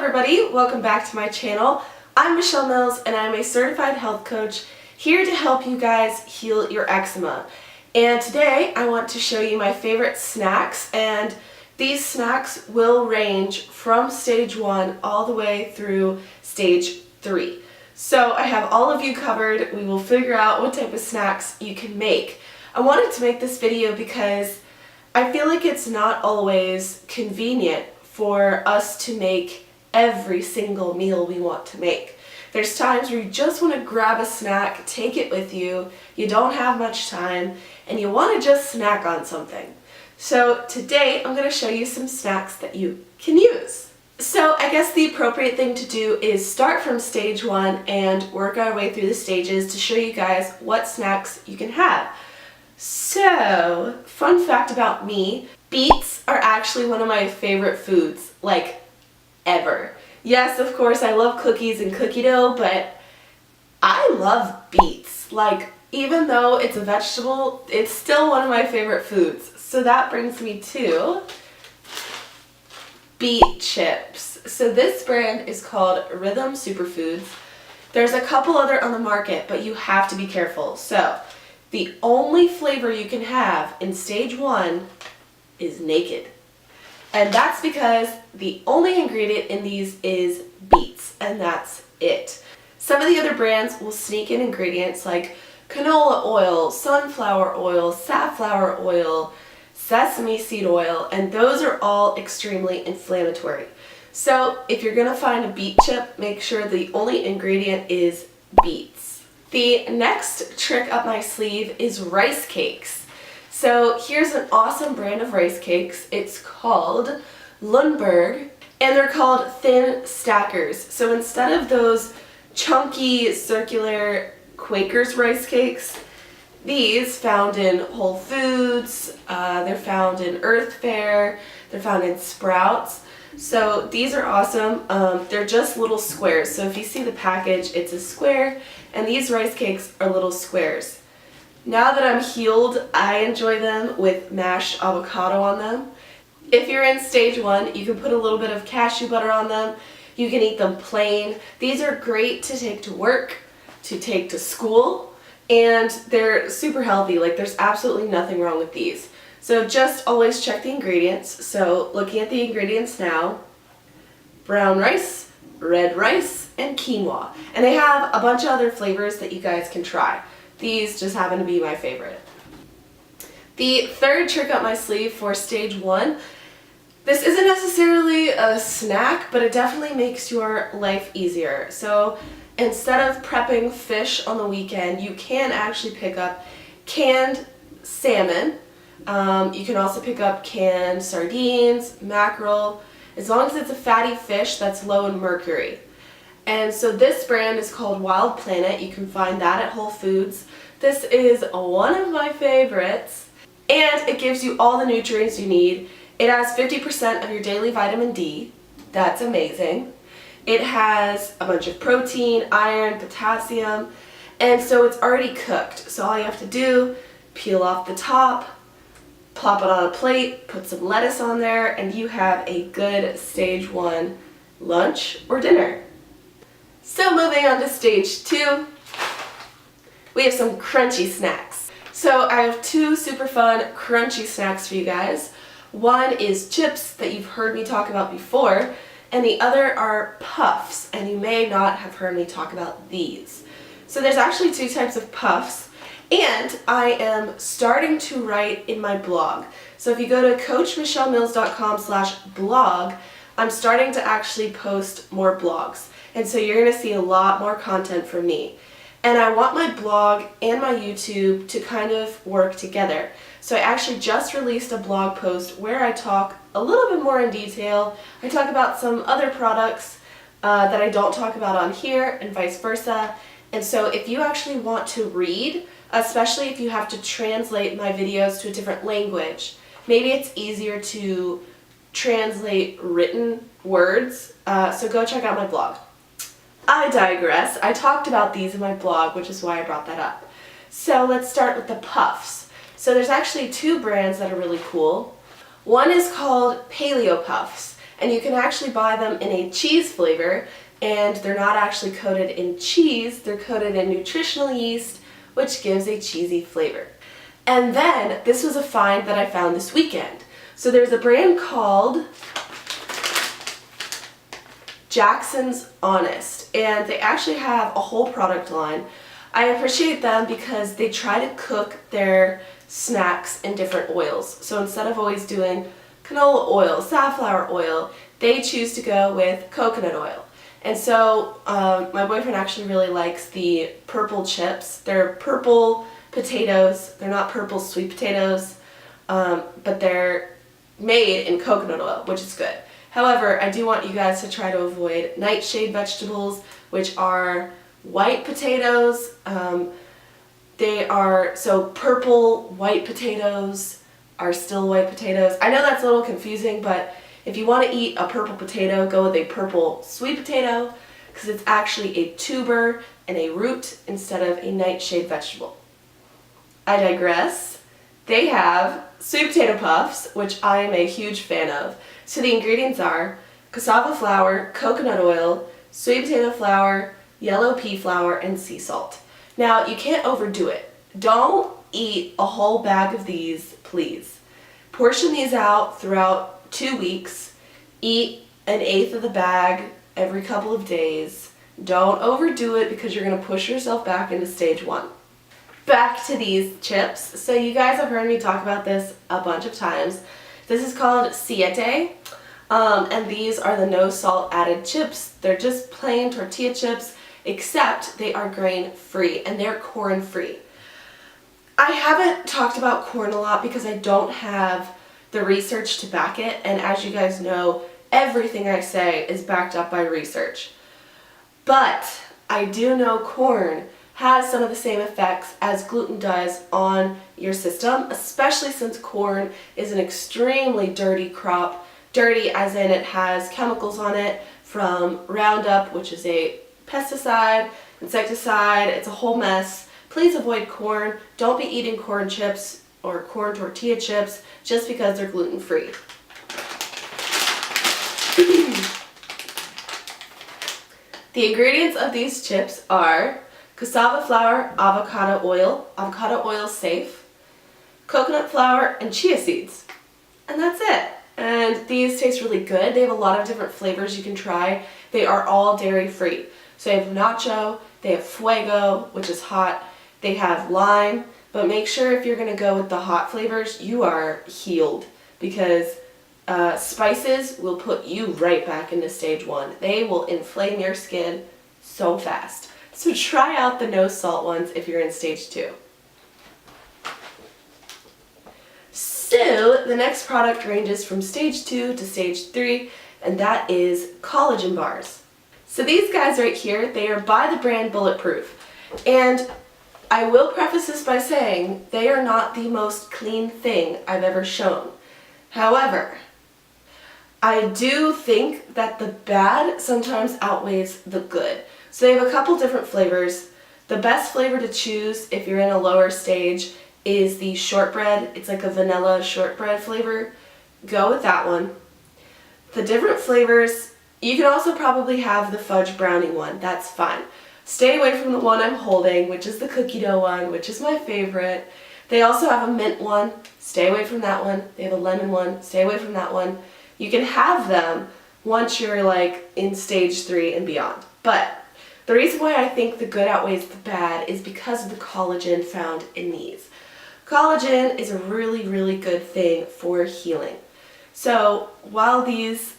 everybody, welcome back to my channel. I'm Michelle Mills and I'm a certified health coach here to help you guys heal your eczema. And today I want to show you my favorite snacks, and these snacks will range from stage 1 all the way through stage 3. So I have all of you covered. We will figure out what type of snacks you can make. I wanted to make this video because I feel like it's not always convenient for us to make every single meal we want to make. There's times where you just want to grab a snack, take it with you, you don't have much time, and you want to just snack on something. So today I'm going to show you some snacks that you can use. So I guess the appropriate thing to do is start from stage 1 and work our way through the stages to show you guys what snacks you can have. So, fun fact about me, beets are actually one of my favorite foods, like, ever. Yes, of course, I love cookies and cookie dough, but I love beets. Like, even though it's a vegetable, it's still one of my favorite foods. So that brings me to Beet Chips. So this brand is called Rhythm Superfoods. There's a couple other on the market, but you have to be careful. So, the only flavor you can have in stage 1 is naked. And that's because the only ingredient in these is beets, and that's it. Some of the other brands will sneak in ingredients like canola oil, sunflower oil, safflower oil, sesame seed oil, and those are all extremely inflammatory. So if you're gonna find a beet chip, make sure the only ingredient is beets. The next trick up my sleeve is rice cakes. So here's an awesome brand of rice cakes. It's called Lundberg, and they're called thin stackers. So instead of those chunky circular Quaker's rice cakes, these found in Whole Foods, they're found in Earth Fare, they're found in Sprouts. So these are awesome. They're just little squares. So if you see the package, it's a square, and these rice cakes are little squares. Now that I'm healed, I enjoy them with mashed avocado on them. If you're in stage 1, you can put a little bit of cashew butter on them. You can eat them plain. These are great to take to work, to take to school, and they're super healthy. Like, there's absolutely nothing wrong with these. So just always check the ingredients. So looking at the ingredients now, brown rice, red rice, and quinoa. And they have a bunch of other flavors that you guys can try. These just happen to be my favorite. The third trick up my sleeve for stage 1, this isn't necessarily a snack, but it definitely makes your life easier. So instead of prepping fish on the weekend, you can actually pick up canned salmon. You can also pick up canned sardines, mackerel, as long as it's a fatty fish that's low in mercury. And so this brand is called Wild Planet. You can find that at Whole Foods. This is one of my favorites, and it gives you all the nutrients you need. It has 50% of your daily vitamin D. That's amazing. It has a bunch of protein, iron, potassium, and so it's already cooked. So all you have to do, peel off the top, plop it on a plate, put some lettuce on there, and you have a good stage 1 lunch or dinner. So moving on to stage 2, we have some crunchy snacks. So I have 2 super fun crunchy snacks for you guys. One is chips that you've heard me talk about before, and the other are puffs, and you may not have heard me talk about these. So there's actually 2 types of puffs. And I am starting to write in my blog. So if you go to coachmichellemills.com/blog, I'm starting to actually post more blogs. And so you're going to see a lot more content from me. And I want my blog and my YouTube to kind of work together. So I actually just released a blog post where I talk a little bit more in detail. I talk about some other products that I don't talk about on here, and vice versa. And so if you actually want to read, especially if you have to translate my videos to a different language, maybe it's easier to translate written words, so go check out my blog. I digress. I talked about these in my blog, which is why I brought that up. So let's start with the puffs. So there's actually 2 brands that are really cool. One is called Paleo Puffs, And you can actually buy them in a cheese flavor, and they're not actually coated in cheese, they're coated in nutritional yeast, which gives a cheesy flavor. And then, this was a find that I found this weekend. So there's a brand called Jackson's Honest, and they actually have a whole product line. I appreciate them because they try to cook their snacks in different oils. So instead of always doing canola oil, safflower oil, they choose to go with coconut oil. And so my boyfriend actually really likes the purple chips. They're purple potatoes. They're not purple sweet potatoes, but they're made in coconut oil, which is good. However, I do want you guys to try to avoid nightshade vegetables, which are white potatoes. So purple white potatoes are still white potatoes. I know that's a little confusing, but if you want to eat a purple potato, go with a purple sweet potato, because it's actually a tuber and a root instead of a nightshade vegetable. I digress. They have sweet potato puffs, which I am a huge fan of. So the ingredients are cassava flour, coconut oil, sweet potato flour, yellow pea flour, and sea salt. Now, you can't overdo it. Don't eat a whole bag of these, please. Portion these out throughout 2 weeks. Eat 1/8 of the bag every couple of days. Don't overdo it because you're going to push yourself back into stage 1. Back to these chips. So you guys have heard me talk about this a bunch of times. This is called Siete, and these are the no salt added chips. They're just plain tortilla chips, except they are grain free and they're corn free. I haven't talked about corn a lot because I don't have the research to back it, and as you guys know, everything I say is backed up by research. But I do know corn has some of the same effects as gluten does on your system, especially since corn is an extremely dirty crop. Dirty as in it has chemicals on it from Roundup, which is a pesticide, insecticide, it's a whole mess. Please avoid corn. Don't be eating corn chips or corn tortilla chips just because they're gluten-free. The ingredients of these chips are cassava flour, avocado oil safe, coconut flour, and chia seeds. And that's it. And these taste really good. They have a lot of different flavors you can try. They are all dairy free. So they have nacho, they have fuego, which is hot, they have lime, but make sure if you're going to go with the hot flavors, you are healed, because spices will put you right back into stage 1. They will inflame your skin so fast. So try out the no salt ones if you're in stage 2. So the next product ranges from stage 2 to stage 3, and that is collagen bars. So these guys right here, they are by the brand Bulletproof. And I will preface this by saying they are not the most clean thing I've ever shown. However, I do think that the bad sometimes outweighs the good. So they have a couple different flavors. The best flavor to choose if you're in a lower stage is the shortbread. It's like a vanilla shortbread flavor. Go with that one. The different flavors, you can also probably have the fudge brownie one. That's fine. Stay away from the one I'm holding, which is the cookie dough one, which is my favorite. They also have a mint one. Stay away from that one. They have a lemon one. Stay away from that one. You can have them once you're like in stage 3 and beyond. But the reason why I think the good outweighs the bad is because of the collagen found in these. Collagen is a really, really good thing for healing. So while these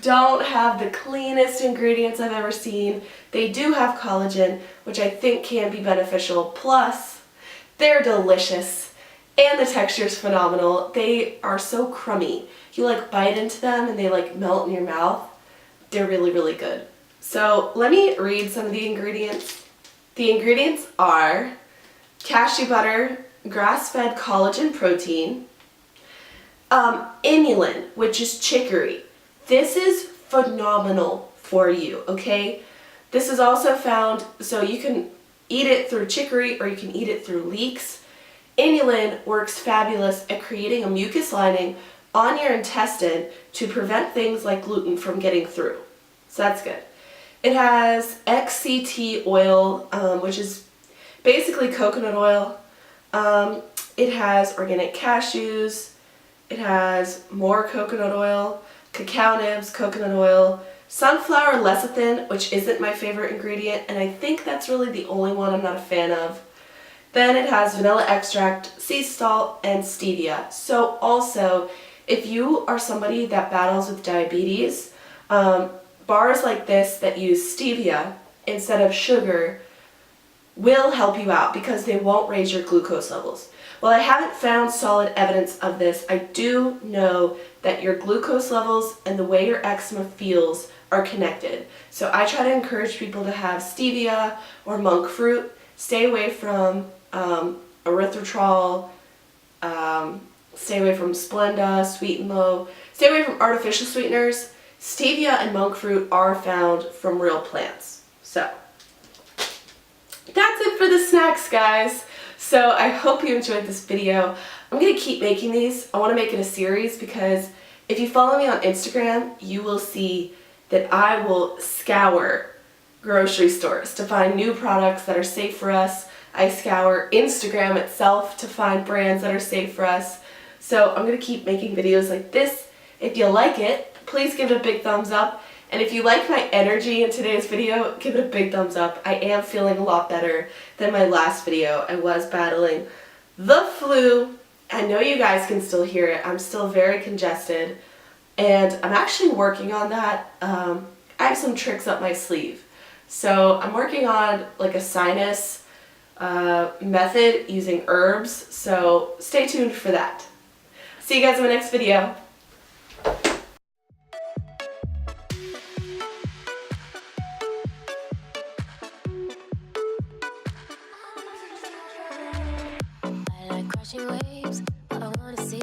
don't have the cleanest ingredients I've ever seen, they do have collagen, which I think can be beneficial. Plus, they're delicious and the texture is phenomenal. They are so crummy. You like bite into them and they like melt in your mouth. They're really, really good. So let me read some of the ingredients. The ingredients are cashew butter, grass-fed collagen protein, inulin, which is chicory. This is phenomenal for you, okay? This is also found, so you can eat it through chicory or you can eat it through leeks. Inulin works fabulous at creating a mucus lining on your intestine to prevent things like gluten from getting through. So that's good. It has XCT oil, which is basically coconut oil. It has organic cashews. It has more coconut oil, cacao nibs, coconut oil, sunflower lecithin, which isn't my favorite ingredient, and I think that's really the only one I'm not a fan of. Then it has vanilla extract, sea salt, and stevia. So also, if you are somebody that battles with diabetes, bars like this that use stevia instead of sugar will help you out because they won't raise your glucose levels. While I haven't found solid evidence of this, I do know that your glucose levels and the way your eczema feels are connected. So I try to encourage people to have stevia or monk fruit. Stay away from erythritol, stay away from Splenda, Sweet and Low, stay away from artificial sweeteners. Stevia and monk fruit are found from real plants. So that's it for the snacks, guys. So I hope you enjoyed this video. I'm going to keep making these. I want to make it a series because if you follow me on Instagram, you will see that I will scour grocery stores to find new products that are safe for us. I scour Instagram itself to find brands that are safe for us. So I'm going to keep making videos like this. If you like it, please give it a big thumbs up. And if you like my energy in today's video, give it a big thumbs up. I am feeling a lot better than my last video. I was battling the flu. I know you guys can still hear it. I'm still very congested. And I'm actually working on that. I have some tricks up my sleeve. So I'm working on like a sinus method using herbs. So stay tuned for that. See you guys in my next video. Crashing waves, I wanna see